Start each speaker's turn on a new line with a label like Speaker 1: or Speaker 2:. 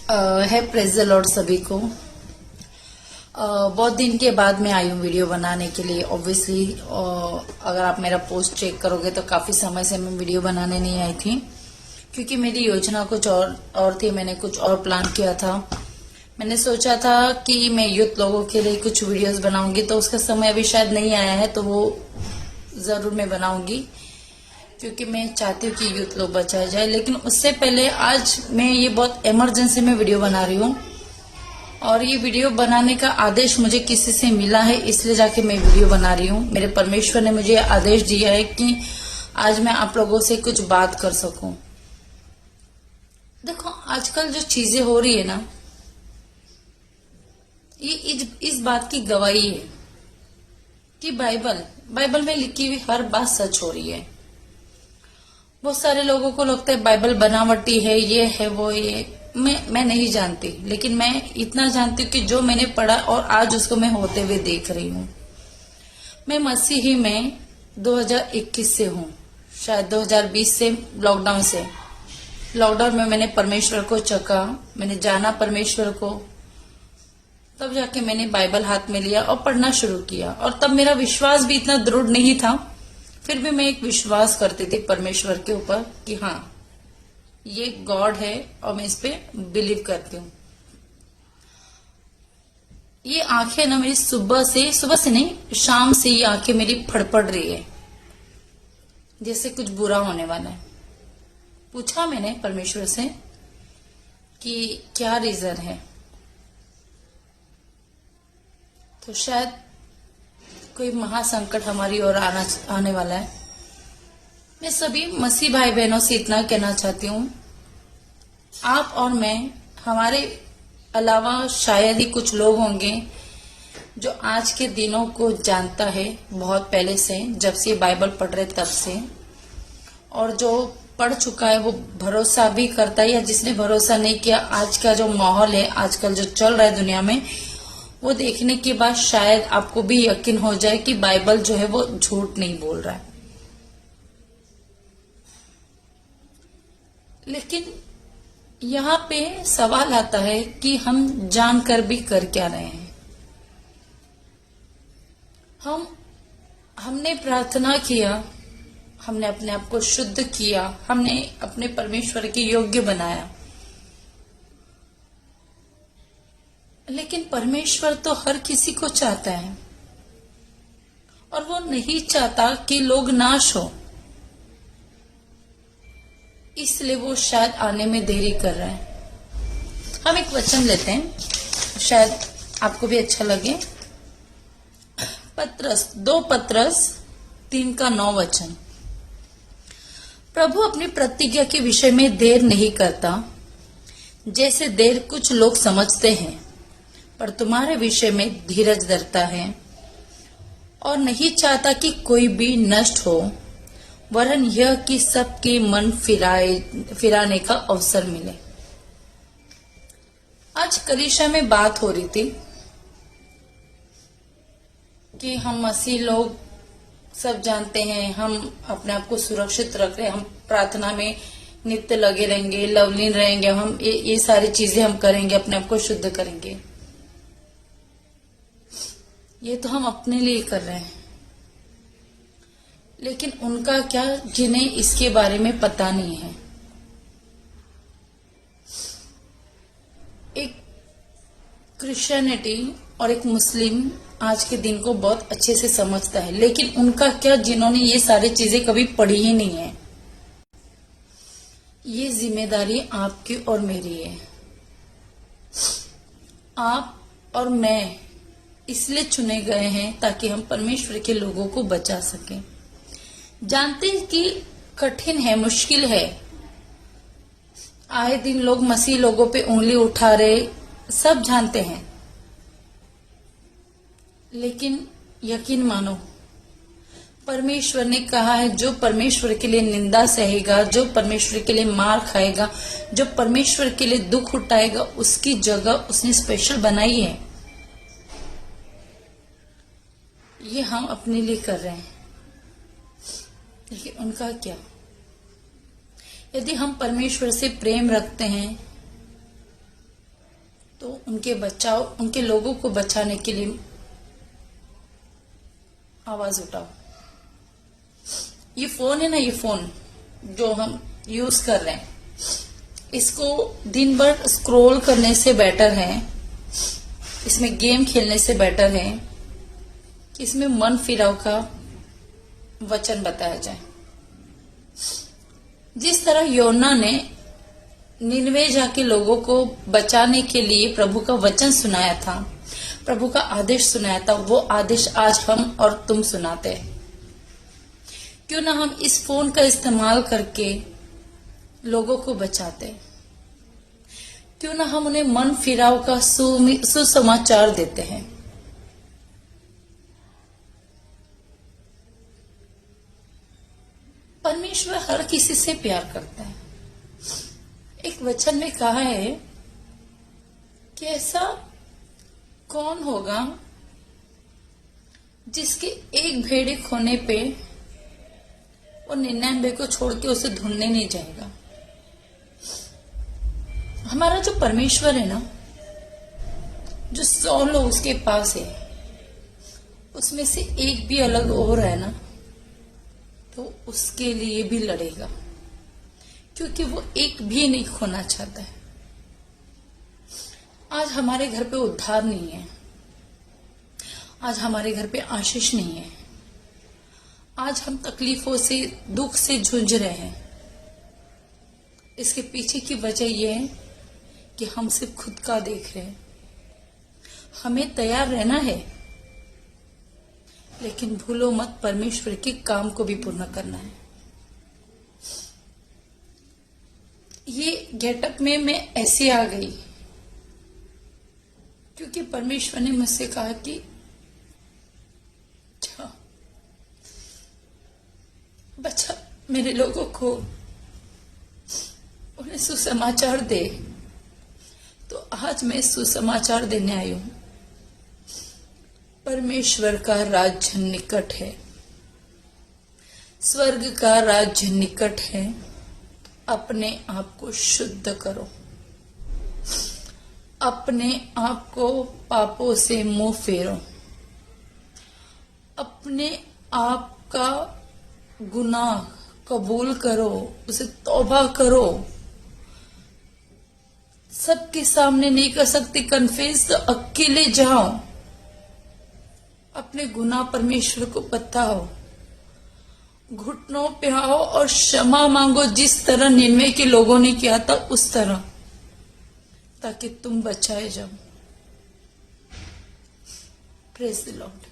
Speaker 1: है praise the Lord सभी को। बहुत दिन के बाद मैं आई हूँ वीडियो बनाने के लिए। ऑब्वियसली अगर आप मेरा पोस्ट चेक करोगे तो काफी समय से मैं वीडियो बनाने नहीं आई थी, क्योंकि मेरी योजना कुछ और थी। मैंने कुछ और प्लान किया था। मैंने सोचा था कि मैं यूथ लोगों के लिए कुछ वीडियोस बनाऊंगी, तो उसका समय अभी शायद नहीं आया है, तो वो जरूर मैं बनाऊंगी, क्योंकि मैं चाहती हूँ कि यूथ लोग बचाए जाए। लेकिन उससे पहले आज मैं ये बहुत इमरजेंसी में वीडियो बना रही हूँ, और ये वीडियो बनाने का आदेश मुझे किसी से मिला है, इसलिए जाके मैं वीडियो बना रही हूँ। मेरे परमेश्वर ने मुझे आदेश दिया है कि आज मैं आप लोगों से कुछ बात कर सकूं। देखो, आजकल जो चीजें हो रही है ना, ये इस बात की गवाही है कि बाइबल में लिखी हुई हर बात सच हो रही है। बहुत सारे लोगों को लगता है बाइबल बनावटी है, ये है वो ये। मैं नहीं जानती, लेकिन मैं इतना जानती हूँ कि जो मैंने पढ़ा और आज उसको मैं होते हुए देख रही हूँ। मैं मसीही में 2021 से हूँ, शायद 2020 से, लॉकडाउन में मैंने परमेश्वर को चखा, मैंने जाना परमेश्वर को, तब जाके मैंने बाइबल हाथ में लिया और पढ़ना शुरू किया। और तब मेरा विश्वास भी इतना दृढ़ नहीं था, फिर भी मैं एक विश्वास करती थी परमेश्वर के ऊपर कि हाँ, ये गॉड है और मैं इस पे बिलीव करती हूँ। ये आंखें ना मेरी सुबह से नहीं, शाम से ये आंखें मेरी फड़फड़ रही है, जैसे कुछ बुरा होने वाला है। पूछा मैंने परमेश्वर से कि क्या रीजन है, तो शायद कोई महासंकट हमारी ओर आने वाला है। मैं सभी मसीह भाई बहनों से इतना कहना चाहती हूँ, आप और मैं, हमारे अलावा शायद ही कुछ लोग होंगे जो आज के दिनों को जानता है बहुत पहले से, जब से बाइबल पढ़ रहे तब से, और जो पढ़ चुका है वो भरोसा भी करता है, या जिसने भरोसा नहीं किया, आज का जो माहौल है, आजकल जो चल रहा है दुनिया में, वो देखने के बाद शायद आपको भी यकीन हो जाए कि बाइबल जो है वो झूठ नहीं बोल रहा है। लेकिन यहाँ पे सवाल आता है कि हम जानकर भी कर क्या रहे हैं। हमने प्रार्थना किया, हमने अपने आप को शुद्ध किया, हमने अपने परमेश्वर के योग्य बनाया, लेकिन परमेश्वर तो हर किसी को चाहता है, और वो नहीं चाहता कि लोग नाश हो, इसलिए वो शायद आने में देरी कर रहा है। हम एक वचन लेते हैं, शायद आपको भी अच्छा लगे। 2 पत्रस 3:9 वचन। प्रभु अपनी प्रतिज्ञा के विषय में देर नहीं करता, जैसे देर कुछ लोग समझते हैं, पर तुम्हारे विषय में धीरज धरता है, और नहीं चाहता कि कोई भी नष्ट हो, वरन यह कि सबके मन फिराने का अवसर मिले। आज कलीसिया में बात हो रही थी कि हम मसीह लोग सब जानते हैं, हम अपने आप को सुरक्षित रख रहे हैं, हम प्रार्थना में नित्य लगे रहेंगे, लवलीन रहेंगे, हम ये सारी चीजें हम करेंगे, अपने आप को शुद्ध करेंगे। ये तो हम अपने लिए कर रहे हैं, लेकिन उनका क्या जिन्हें इसके बारे में पता नहीं है। एक क्रिश्चियनिटी और एक मुस्लिम आज के दिन को बहुत अच्छे से समझता है, लेकिन उनका क्या जिन्होंने ये सारी चीजें कभी पढ़ी ही नहीं है। ये जिम्मेदारी आपकी और मेरी है। आप और मैं इसलिए चुने गए हैं ताकि हम परमेश्वर के लोगों को बचा सकें। जानते हैं कि कठिन है, मुश्किल है, आए दिन लोग मसीह लोगों पे उंगली उठा रहे, सब जानते हैं, लेकिन यकीन मानो, परमेश्वर ने कहा है, जो परमेश्वर के लिए निंदा सहेगा, जो परमेश्वर के लिए मार खाएगा, जो परमेश्वर के लिए दुख उठाएगा, उसकी जगह उसने स्पेशल बनाई है। ये हम अपने लिए कर रहे हैं, लेकिन उनका क्या? यदि हम परमेश्वर से प्रेम रखते हैं तो उनके लोगों को बचाने के लिए आवाज उठाओ। ये फोन है ना, ये फोन जो हम यूज कर रहे हैं, इसको दिन भर स्क्रॉल करने से बेटर है, इसमें गेम खेलने से बेटर है कि इसमें मन फिराव का वचन बताया जाए। जिस तरह योना ने निनवे जाके लोगों को बचाने के लिए प्रभु का वचन सुनाया था, प्रभु का आदेश सुनाया था, वो आदेश आज हम और तुम सुनाते हैं। क्यों ना हम इस फोन का इस्तेमाल करके लोगों को बचाते, क्यों ना हम उन्हें मन फिराव का सुसमाचार देते हैं। परमेश्वर हर किसी से प्यार करता है। एक वचन में कहा है कि ऐसा कौन होगा जिसके एक भेड़े खोने पे वो 99 को छोड़ के उसे ढूंढने नहीं जाएगा। हमारा जो परमेश्वर है ना, जो 100 लोग उसके पास है, उसमें से एक भी अलग हो रहा है ना, तो उसके लिए भी लड़ेगा, क्योंकि वो एक भी नहीं खोना चाहता है। आज हमारे घर पे उद्धार नहीं है, आज हमारे घर पे आशीष नहीं है, आज हम तकलीफों से, दुख से जूझ रहे हैं। इसके पीछे की वजह यह है कि हम सिर्फ खुद का देख रहे हैं। हमें तैयार रहना है, लेकिन भूलो मत परमेश्वर के काम को भी पूर्ण करना है। ये गेटअप में मैं ऐसे आ गई क्योंकि परमेश्वर ने मुझसे कहा कि बच्चा, मेरे लोगों को उन्हें सुसमाचार दे। तो आज मैं सुसमाचार देने आई हूं। परमेश्वर का राज्य निकट है, स्वर्ग का राज्य निकट है। अपने आप को शुद्ध करो, अपने आप को पापों से मुंह फेरो, अपने आप का गुनाह कबूल करो, उसे तौबा करो। सबके सामने नहीं कर सकते कन्फेस, तो अकेले जाओ, अपने गुनाह परमेश्वर को बताओ, घुटनों पे आओ और क्षमा मांगो, जिस तरह निन्वे के लोगों ने किया था उस तरह, ताकि तुम बचाए जाओ। Praise the Lord.